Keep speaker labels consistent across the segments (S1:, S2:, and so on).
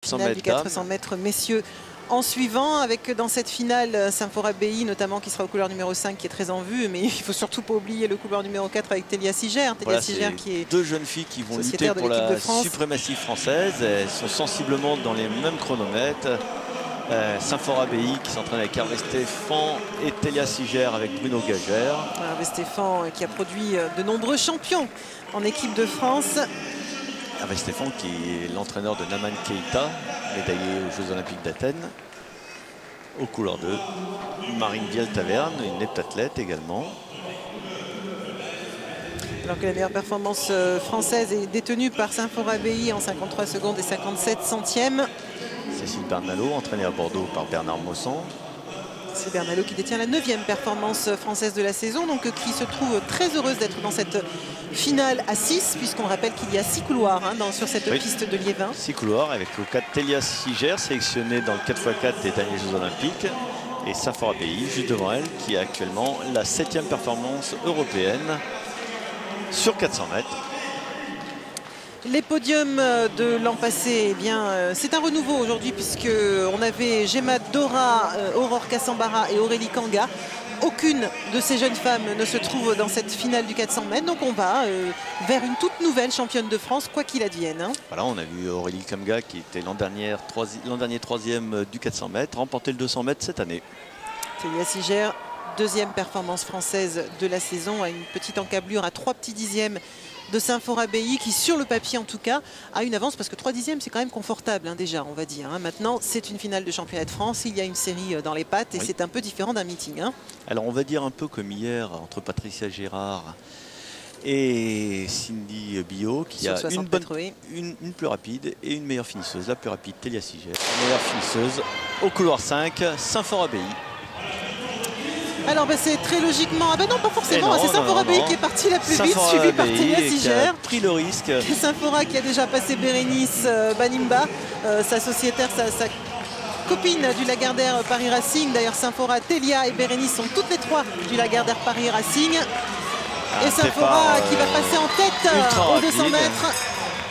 S1: Finale du 400 mètres messieurs en suivant, avec dans cette finale Symphora BI notamment qui sera au couloir numéro 5 qui est très en vue, mais il faut surtout pas oublier le couloir numéro 4 avec Télia Siger.
S2: Voilà,
S1: Siger qui est
S2: deux jeunes filles qui vont lutter pour la suprématie française. Elles sont sensiblement dans les mêmes chronomètres. Symphora BI qui s'entraîne avec Hervé Stéphane et Télia Siger avec Bruno Gagère.
S1: Hervé Stéphane qui a produit de nombreux champions en équipe de France.
S2: Hervé Stéphane qui est l'entraîneur de Naman Keita, médaillé aux Jeux Olympiques d'Athènes. Au couloir 2, Marine Vielle-Taverne, une heptathlète également.
S1: Alors que la meilleure performance française est détenue par Symphora BI en 53 secondes et 57 centièmes.
S2: Cécile Bernalot, entraînée à Bordeaux par Bernard Mosson.
S1: C'est Bernalot qui détient la 9e performance française de la saison, donc qui se trouve très heureuse d'être dans cette finale à 6, puisqu'on rappelle qu'il y a 6 couloirs sur cette piste de Liévin.
S2: 6 couloirs avec le 4 Télia Siger sélectionné dans le 4x4 des derniers Jeux Olympiques, et Symphora BI juste devant elle qui a actuellement la 7e performance européenne sur 400 mètres.
S1: Les podiums de l'an passé, eh bien, c'est un renouveau aujourd'hui puisqu'on avait Gemma Dora, Aurore Kassambara et Aurélie Kanga. Aucune de ces jeunes femmes ne se trouve dans cette finale du 400 mètres. Donc on va vers une toute nouvelle championne de France, quoi qu'il advienne.
S2: Voilà, on a vu Aurélie Kanga qui était l'an dernier 3e du 400 mètres, remporter le 200 mètres cette année.
S1: Télia Siger, 2e performance française de la saison, à une petite encablure à 3 petits dixièmes de Symphora BI qui, sur le papier en tout cas, a une avance parce que 3 dixièmes c'est quand même confortable déjà, on va dire. Maintenant c'est une finale de championnat de France, il y a une série dans les pattes et c'est un peu différent d'un meeting.
S2: Alors on va dire un peu comme hier entre Patricia Gérard et Cindy Billot qui a une plus rapide et une meilleure finisseuse. La plus rapide Télia Siger, meilleure finisseuse au couloir 5, Symphora BI.
S1: Alors c'est très logiquement, non pas forcément, c'est Symphora BI qui est partie la plus vite, suivie par Télia Siger.
S2: Qui a pris le risque.
S1: Symphora qui a déjà passé Bérénice Banimba, sa sociétaire, sa copine du Lagardère Paris Racing. D'ailleurs Symphora, Télia et Bérénice sont toutes les trois du Lagardère Paris Racing. Et Symphora qui va passer en tête aux 200 mètres.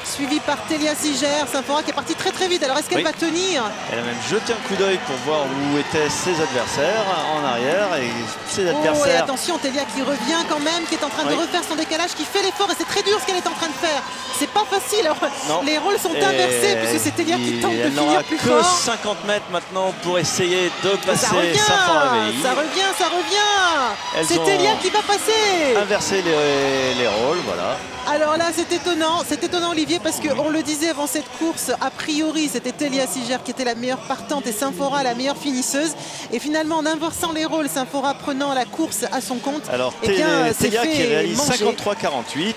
S1: Suivi par Télia Siger, Symphora qui est partie très vite. Alors est-ce qu'elle va tenir?
S2: Elle a même jeté un coup d'œil pour voir où étaient ses adversaires en arrière. Et ses adversaires...
S1: et attention, Télia qui revient quand même, qui est en train de refaire son décalage, qui fait l'effort et c'est très dur ce qu'elle est en train de faire. C'est pas facile. Alors, les rôles sont inversés puisque c'est Télia qui tente de finir plus fort.
S2: Elle n'aura que 50 mètres maintenant pour essayer de passer Symphora BI.
S1: Ça revient. C'est Télia qui va passer.
S2: Inverser les rôles, voilà.
S1: Alors là, c'est étonnant Olivier, parce qu'on le disait avant cette course, a priori c'était Télia Siger qui était la meilleure partante et Symphora la meilleure finisseuse. Et finalement, en inversant les rôles, Symphora prenant la course à son compte,
S2: alors Télia qui réalise 53-48.